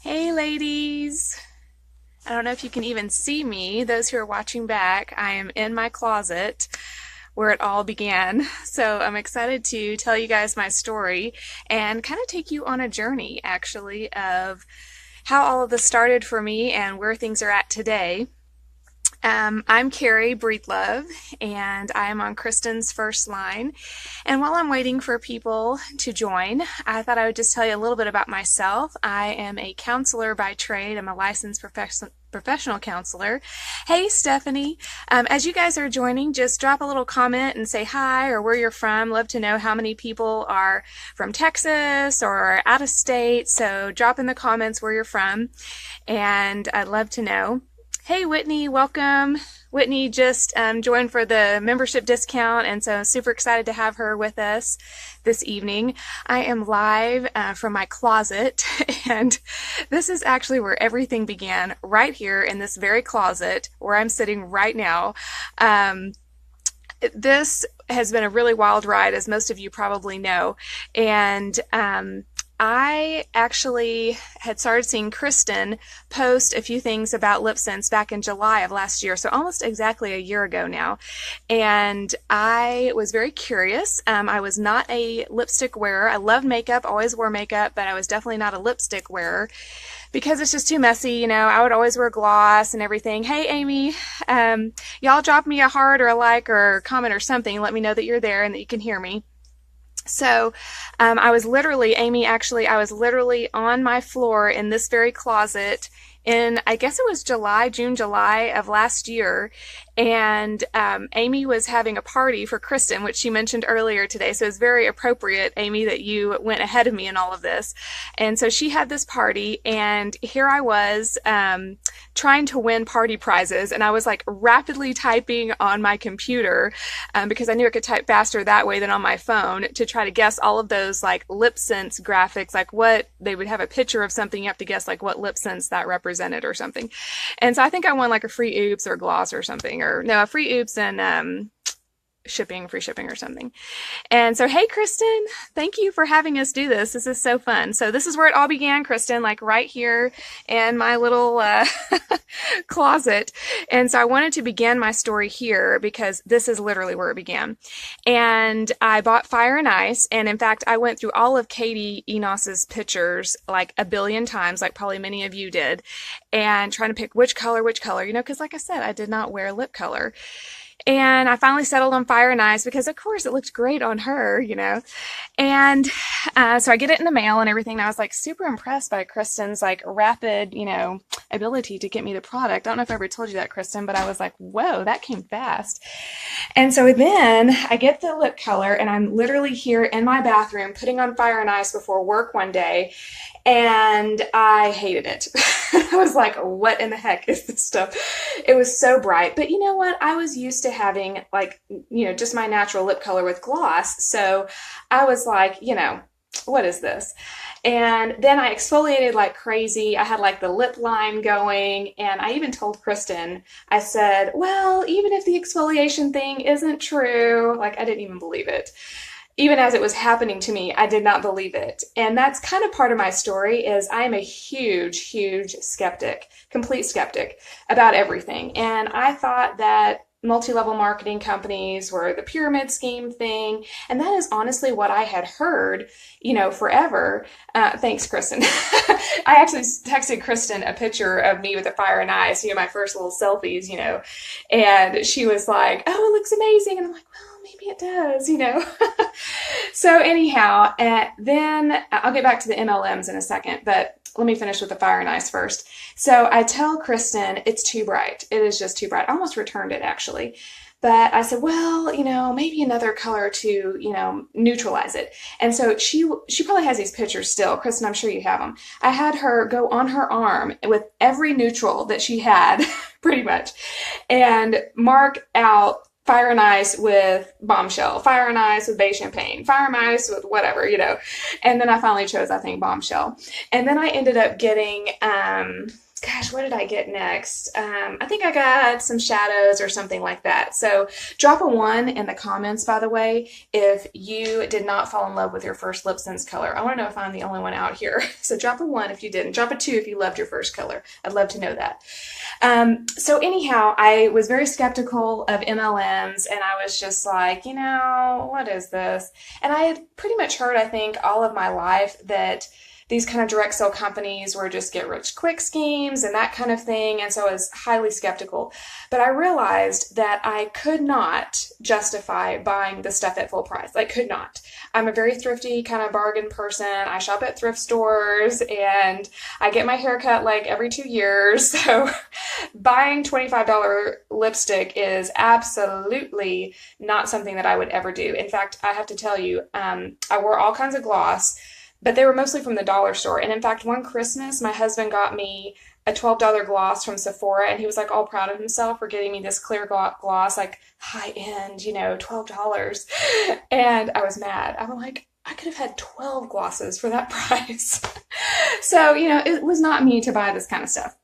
Hey ladies! I don't know if you can even see me. Those who are watching back, I am in my closet where it all began. So I'm excited to tell you guys my story and kind of take you on a journey, actually, of how all of this started for me and where things are at today. I'm Carrie, Breedlove, and I am on Kristen's first line. And while I'm waiting for people to join, I thought I would just tell you a little bit about myself. I am a counselor by trade. I'm a licensed professional counselor. Hey, Stephanie. As you guys are joining, just drop a little comment and say hi or where you're from. Love to know how many people are from Texas or out of state. So drop in the comments where you're from, and I'd love to know. Hey, Whitney, welcome. Whitney just joined for the membership discount, and so I'm super excited to have her with us this evening. I am live from my closet, and this is actually where everything began, right here in this very closet where I'm sitting right now. This has been a really wild ride, as most of you probably know, and I actually had started seeing Kristen post a few things about LipSense back in July of last year, so almost exactly a year ago now. And I was very curious. I was not a lipstick wearer. I loved makeup, always wore makeup, but I was definitely not a lipstick wearer because it's just too messy. You know, I would always wear gloss and everything. Hey, Amy, y'all drop me a heart or a like or a comment or something. Let me know that you're there and that you can hear me. So I was literally on my floor in this very closet in, I guess it was June, July of last year. And Amy was having a party for Kristen, which she mentioned earlier today. So it's very appropriate, Amy, that you went ahead of me in all of this. And so she had this party, and here I was trying to win party prizes. And I was like rapidly typing on my computer because I knew I could type faster that way than on my phone to try to guess all of those like LipSense graphics, like what they would have a picture of something. You have to guess like what LipSense that represented or something. And so I think I won like a free oops or gloss or something. Or no, a free oops and free shipping or something. And so, hey, Kristen, thank you for having us do this. This is so fun. So this is where it all began, Kristen, like right here in my little closet. And so I wanted to begin my story here because this is literally where it began. And I bought Fire and Ice. And in fact, I went through all of Katie Enos's pictures like a billion times, like probably many of you did, and trying to pick which color, you know, because like I said, I did not wear lip color. And I finally settled on Fire and Ice because, of course, it looked great on her, you know. And so I get it in the mail and everything. And I was like super impressed by Kristen's like rapid, you know, ability to get me the product. I don't know if I ever told you that, Kristen, but I was like, whoa, that came fast. And so then I get the lip color, and I'm literally here in my bathroom putting on Fire and Ice before work one day. And I hated it. I was like, what in the heck is this stuff? It was so bright. But you know what? I was used to having like, you know, just my natural lip color with gloss. So I was like, you know, what is this? And then I exfoliated like crazy. I had like the lip line going. And I even told Kristen, I said, well, even if the exfoliation thing isn't true, like I didn't even believe it. Even as it was happening to me, I did not believe it. And that's kind of part of my story is I am a huge, huge skeptic, complete skeptic about everything. And I thought that multi-level marketing companies were the pyramid scheme thing. And that is honestly what I had heard, you know, forever. Thanks, Kristen. I actually texted Kristen a picture of me with a Fire and Ice, you know, my first little selfies, you know, and she was like, oh, it looks amazing. And I'm like, well, maybe it does, you know. So anyhow, then I'll get back to the MLMs in a second, but let me finish with the Fire and Ice first. So I tell Kristen it's too bright. It is just too bright. I almost returned it actually. But I said, well, you know, maybe another color to, you know, neutralize it. And so she probably has these pictures still. Kristen, I'm sure you have them. I had her go on her arm with every neutral that she had, pretty much, and mark out Fire and Ice with Bombshell, Fire and Ice with Bay Champagne, Fire and Ice with whatever, you know. And then I finally chose, I think, Bombshell. And then I ended up getting gosh, what did I get next? I think I got some shadows or something like that. So drop a 1 in the comments, by the way, if you did not fall in love with your first LipSense color. I want to know if I'm the only one out here. So drop a 1 if you didn't. Drop a 2 if you loved your first color. I'd love to know that. So anyhow, I was very skeptical of MLMs, and I was just like, you know, what is this? And I had pretty much heard, I think, all of my life that these kind of direct sale companies were just get rich quick schemes and that kind of thing. And so I was highly skeptical. But I realized that I could not justify buying the stuff at full price. I could not. I'm a very thrifty kind of bargain person. I shop at thrift stores and I get my hair cut like every 2 years. So buying $25 lipstick is absolutely not something that I would ever do. In fact, I have to tell you, I wore all kinds of gloss, but they were mostly from the dollar store. And in fact, one Christmas, my husband got me a $12 gloss from Sephora, and he was like all proud of himself for getting me this clear gloss, like high end, you know, $12. And I was mad. I'm like, I could have had 12 glosses for that price. So, you know, it was not me to buy this kind of stuff.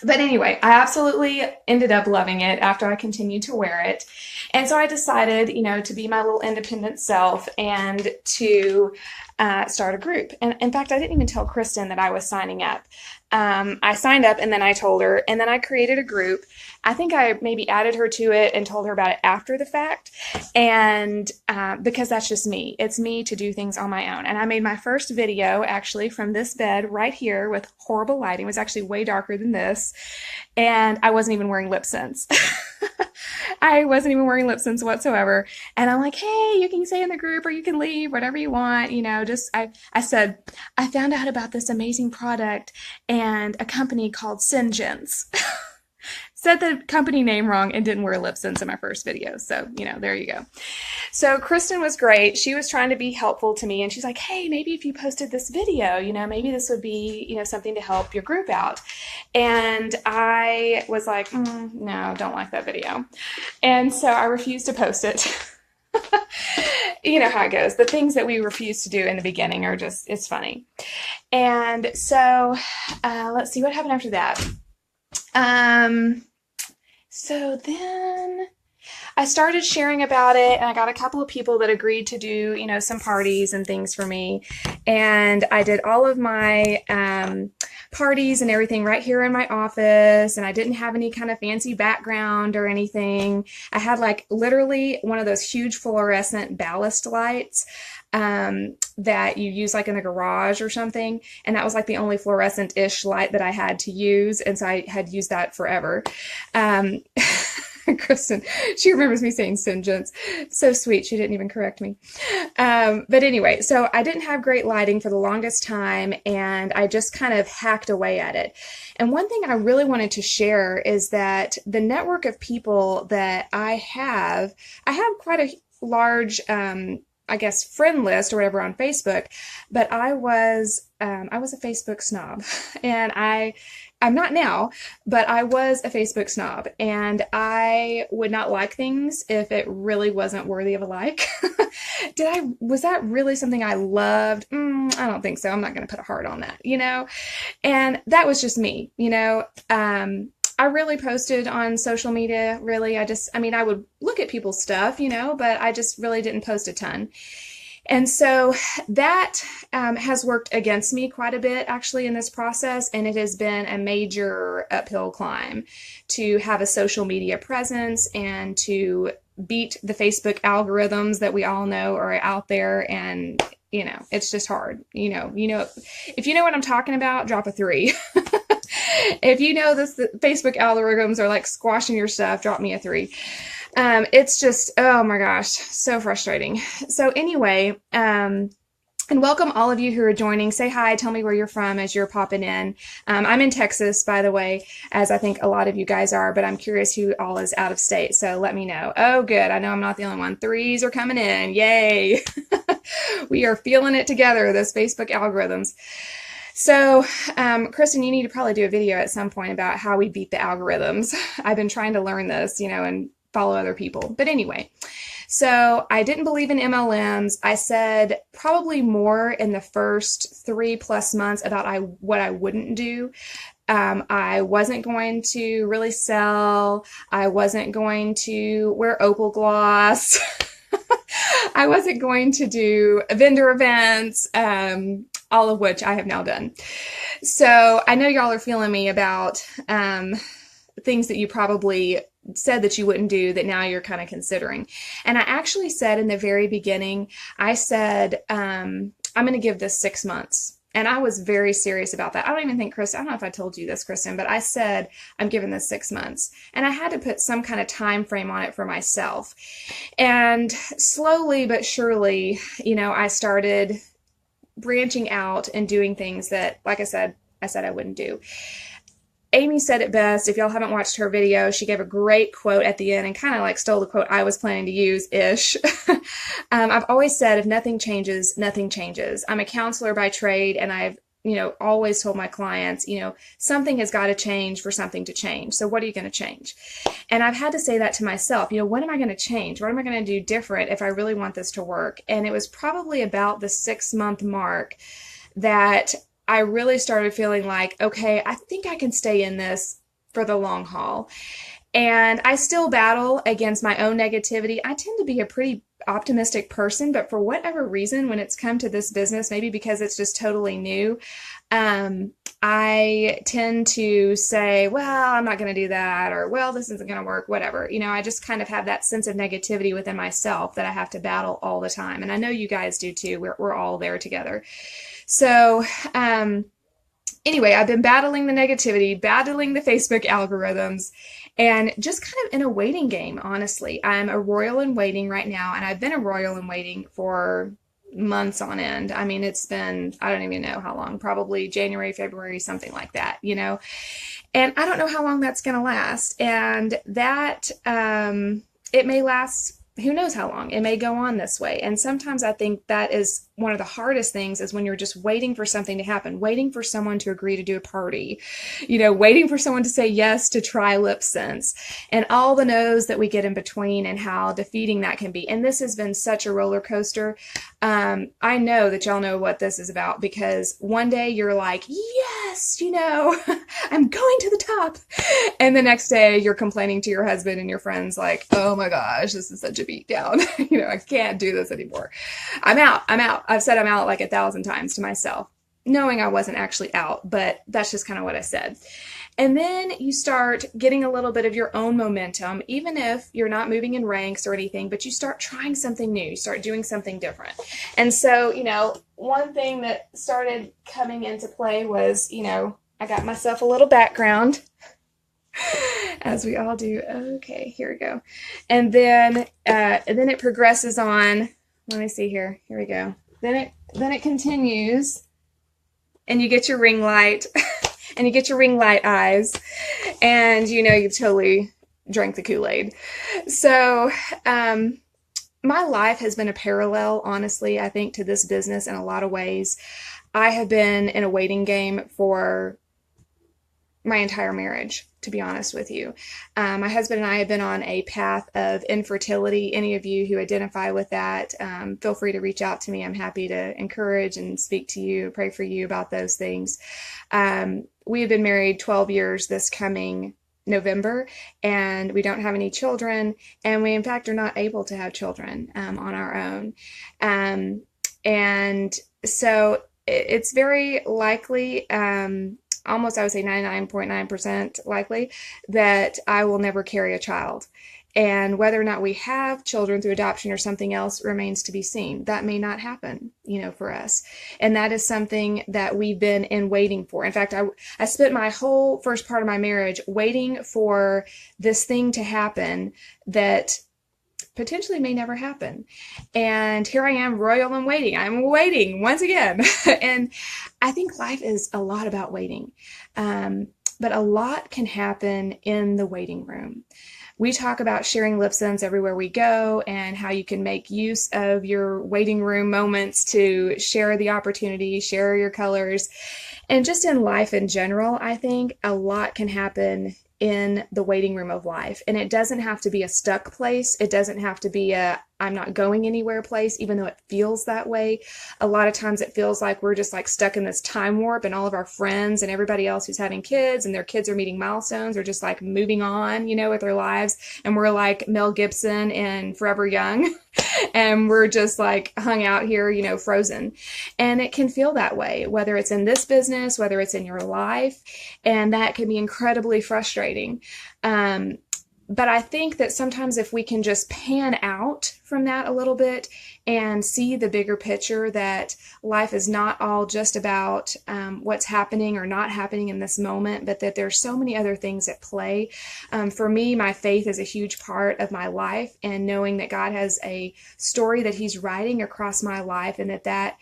But anyway, I absolutely ended up loving it after I continued to wear it. And so I decided, you know, to be my little independent self and to start a group. And in fact, I didn't even tell Kristen that I was signing up. I signed up and then I told her, and then I created a group. I think I maybe added her to it and told her about it after the fact. And because that's just me. It's me to do things on my own. And I made my first video actually from this bed right here with horrible lighting. It was actually way darker than this. And I wasn't even wearing LipSense. I wasn't even wearing LipSense whatsoever. And I'm like, hey, you can stay in the group or you can leave, whatever you want. You know, just, I said, I found out about this amazing product and a company called SeneGence. Said the company name wrong and didn't wear LipSense in my first video. So, you know, there you go. So Kristen was great. She was trying to be helpful to me. And she's like, hey, maybe if you posted this video, you know, maybe this would be, you know, something to help your group out. And I was like, no, don't like that video. And so I refused to post it. You know how it goes. The things that we refuse to do in the beginning are just, it's funny. And so let's see what happened after that. So then I started sharing about it, and I got a couple of people that agreed to do, you know, some parties and things for me. And I did all of my parties and everything right here in my office, and I didn't have any kind of fancy background or anything. I had like literally one of those huge fluorescent ballast lights that you use like in the garage or something. And that was like the only fluorescent-ish light that I had to use. And so I had used that forever. Kristen, she remembers me saying SeneGence. So sweet. She didn't even correct me. But anyway, so I didn't have great lighting for the longest time, and I just kind of hacked away at it. And one thing I really wanted to share is that the network of people that I have quite a large, I guess, friend list or whatever on Facebook, but I was a Facebook snob, and I'm not now, but I was a Facebook snob, and I would not like things if it really wasn't worthy of a like. Was that really something I loved? I don't think so. I'm not going to put a heart on that, you know? And that was just me, you know? I really posted on social media, really. I would look at people's stuff, you know, but I just really didn't post a ton. And so that has worked against me quite a bit, actually, in this process, and it has been a major uphill climb to have a social media presence and to beat the Facebook algorithms that we all know are out there. And, you know, it's just hard. You know, if you know what I'm talking about, drop a 3. If you know the Facebook algorithms are like squashing your stuff, drop me a 3. It's just, oh my gosh, so frustrating. So anyway, and welcome all of you who are joining. Say hi, tell me where you're from as you're popping in. I'm in Texas, by the way, as I think a lot of you guys are, but I'm curious who all is out of state, so let me know. Oh, good. I know I'm not the only one. 3s are coming in. Yay. We are feeling it together, those Facebook algorithms. So, Kristen, you need to probably do a video at some point about how we beat the algorithms. I've been trying to learn this, you know, and follow other people. But anyway, so I didn't believe in MLMs. I said probably more in the first 3+ months about what I wouldn't do. I wasn't going to really sell. I wasn't going to wear opal gloss. I wasn't going to do vendor events, all of which I have now done. So I know y'all are feeling me about things that you probably said that you wouldn't do that now you're kind of considering. And I actually said in the very beginning, I said, I'm going to give this 6 months. And I was very serious about that. I don't even think, Kristen, I don't know if I told you this, Kristen, but I said, I'm giving this 6 months. And I had to put some kind of time frame on it for myself. And slowly but surely, I started branching out and doing things that, like I said I wouldn't do. Amy said it best. If y'all haven't watched her video, she gave a great quote at the end and kind of like stole the quote I was planning to use-ish. I've always said, if nothing changes, nothing changes. I'm a counselor by trade, and I've, always told my clients, something has got to change for something to change. So what are you going to change? And I've had to say that to myself, what am I going to change? What am I going to do different if I really want this to work? And it was probably about the 6-month mark that I really started feeling like, okay, I think I can stay in this for the long haul. And I still battle against my own negativity. I tend to be a pretty optimistic person, but for whatever reason, when it's come to this business, maybe because it's just totally new, I tend to say, well, I'm not going to do that, or, well, this isn't going to work, whatever. I just kind of have that sense of negativity within myself that I have to battle all the time. And I know you guys do too. We're all there together. So, anyway, I've been battling the negativity, battling the Facebook algorithms, and just kind of in a waiting game, honestly. I'm a royal in waiting right now, and I've been a royal in waiting for months on end. I mean, it's been, I don't even know how long, probably January, February, something like that, And I don't know how long that's going to last. And that, it may last, who knows how long. It may go on this way. And sometimes I think that is one of the hardest things, is when you're just waiting for something to happen, waiting for someone to agree to do a party, waiting for someone to say yes to try LipSense, and all the no's that we get in between, and how defeating that can be. And this has been such a roller coaster. I know that y'all know what this is about, because one day you're like, yes, I'm going to the top. And the next day you're complaining to your husband and your friends like, oh my gosh, this is such a beat down. I can't do this anymore. I'm out. I've said I'm out like 1,000 times to myself, knowing I wasn't actually out, but that's just kind of what I said. And then you start getting a little bit of your own momentum, even if you're not moving in ranks or anything, but you start trying something new, you start doing something different. And so, one thing that started coming into play was, I got myself a little background, as we all do. Okay, here we go. And then it progresses on. Let me see here. Here we go. Then it continues, and you get your ring light, and you get your ring light eyes, and you totally drank the Kool-Aid. So, my life has been a parallel, honestly, I think, to this business in a lot of ways. I have been in a waiting game for my entire marriage, to be honest with you. My husband and I have been on a path of infertility. Any of you who identify with that, feel free to reach out to me. I'm happy to encourage and speak to you, pray for you about those things. We have been married 12 years this coming November, and we don't have any children, and we in fact are not able to have children on our own. And so it's very likely, almost I would say 99.9% likely, that I will never carry a child. And whether or not we have children through adoption or something else remains to be seen. That may not happen, for us. And that is something that we've been in waiting for. In fact, I spent my whole first part of my marriage waiting for this thing to happen that potentially may never happen. And here I am, royal and waiting. I'm waiting once again. And I think life is a lot about waiting. But a lot can happen in the waiting room. We talk about sharing LipSense everywhere we go, and how you can make use of your waiting room moments to share the opportunity, share your colors. And just in life in general, I think a lot can happen in the waiting room of life. And it doesn't have to be a stuck place. It doesn't have to be a, I'm not going anywhere place, even though it feels that way. A lot of times it feels like we're just like stuck in this time warp, and all of our friends and everybody else who's having kids and their kids are meeting milestones are just like moving on, with their lives. And we're like Mel Gibson in Forever Young and we're just like hung out here, frozen. And it can feel that way, whether it's in this business, whether it's in your life, and that can be incredibly frustrating. But I think that sometimes if we can just pan out from that a little bit and see the bigger picture, that life is not all just about what's happening or not happening in this moment, but that there's so many other things at play. For me, my faith is a huge part of my life, and knowing that God has a story that He's writing across my life, and that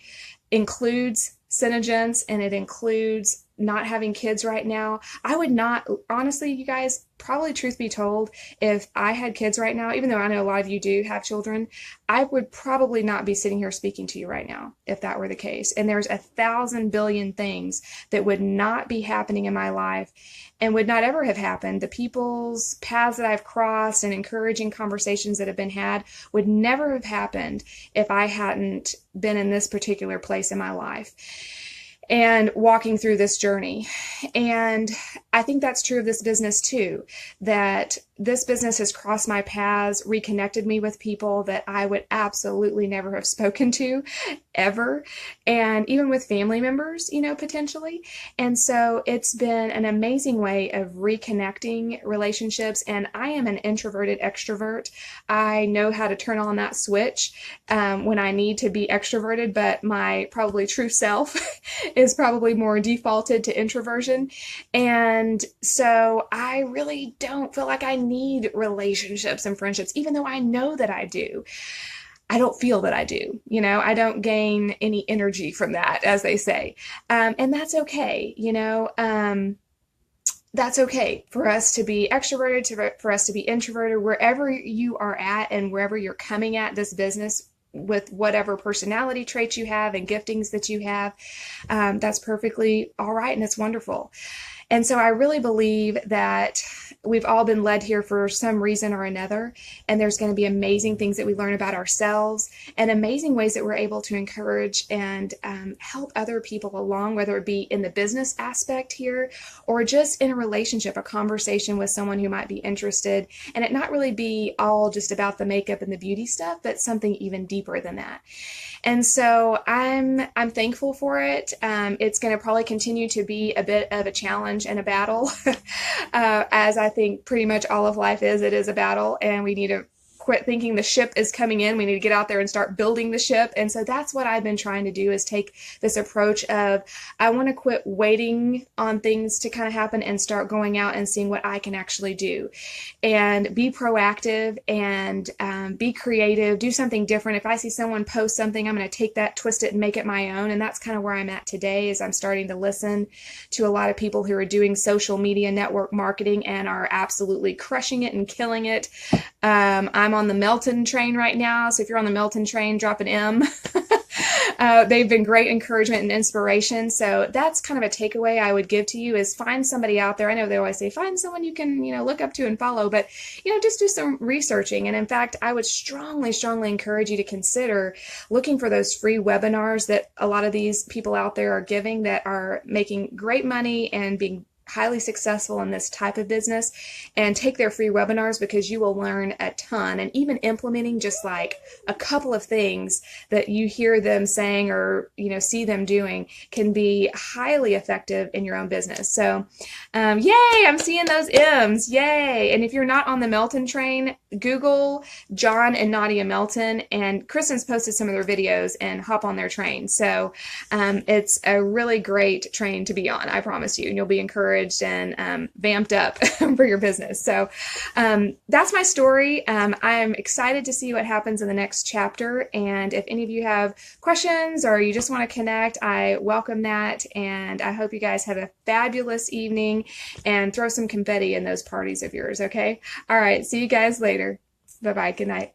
includes SeneGence, and it includes not having kids right now. I would not, honestly, you guys, probably truth be told, if I had kids right now, even though I know a lot of you do have children, I would probably not be sitting here speaking to you right now if that were the case. And there's 1,000 billion things that would not be happening in my life and would not ever have happened. The people's paths that I've crossed and encouraging conversations that have been had would never have happened if I hadn't been in this particular place in my life and walking through this journey. And I think that's true of this business too, that this business has crossed my paths, reconnected me with people that I would absolutely never have spoken to ever, and even with family members, potentially. And so it's been an amazing way of reconnecting relationships. And I am an introverted extrovert. I know how to turn on that switch when I need to be extroverted, but my probably true self is probably more defaulted to introversion. And so I really don't feel like I need relationships and friendships, even though I know that I do. I don't feel that I do, I don't gain any energy from that, as they say. And that's okay, that's okay for us to be extroverted, for us to be introverted, wherever you are at and wherever you're coming at this business with whatever personality traits you have and giftings that you have. That's perfectly all right, and it's wonderful. And so I really believe that we've all been led here for some reason or another, and there's going to be amazing things that we learn about ourselves and amazing ways that we're able to encourage and help other people along, whether it be in the business aspect here or just in a relationship, a conversation with someone who might be interested, and it not really be all just about the makeup and the beauty stuff, but something even deeper than that. And so I'm thankful for it. It's going to probably continue to be a bit of a challenge and a battle, as I think pretty much all of life is. It is a battle, and we need to quit thinking the ship is coming in. We need to get out there and start building the ship. And so that's what I've been trying to do, is take this approach of, I want to quit waiting on things to kind of happen and start going out and seeing what I can actually do, and be proactive and be creative, do something different. If I see someone post something, I'm going to take that, twist it, and make it my own. And that's kind of where I'm at today, is I'm starting to listen to a lot of people who are doing social media network marketing and are absolutely crushing it and killing it. I'm on the Melton train right now, so if you're on the Melton train, drop an M. They've been great encouragement and inspiration. So that's kind of a takeaway I would give to you, is find somebody out there. I know they always say find someone you can, look up to and follow, but, just do some researching. And in fact, I would strongly, strongly encourage you to consider looking for those free webinars that a lot of these people out there are giving, that are making great money and being highly successful in this type of business, and take their free webinars, because you will learn a ton. And even implementing just like a couple of things that you hear them saying or see them doing can be highly effective in your own business. So yay, I'm seeing those M's, yay. And if you're not on the Melton train, Google John and Nadia Melton, and Kristen's posted some of their videos, and hop on their train. So it's a really great train to be on, I promise you, and you'll be encouraged and vamped up for your business. So that's my story. I'm excited to see what happens in the next chapter. And if any of you have questions or you just want to connect, I welcome that. And I hope you guys have a fabulous evening, and throw some confetti in those parties of yours. Okay. All right. See you guys later. Bye-bye. Good night.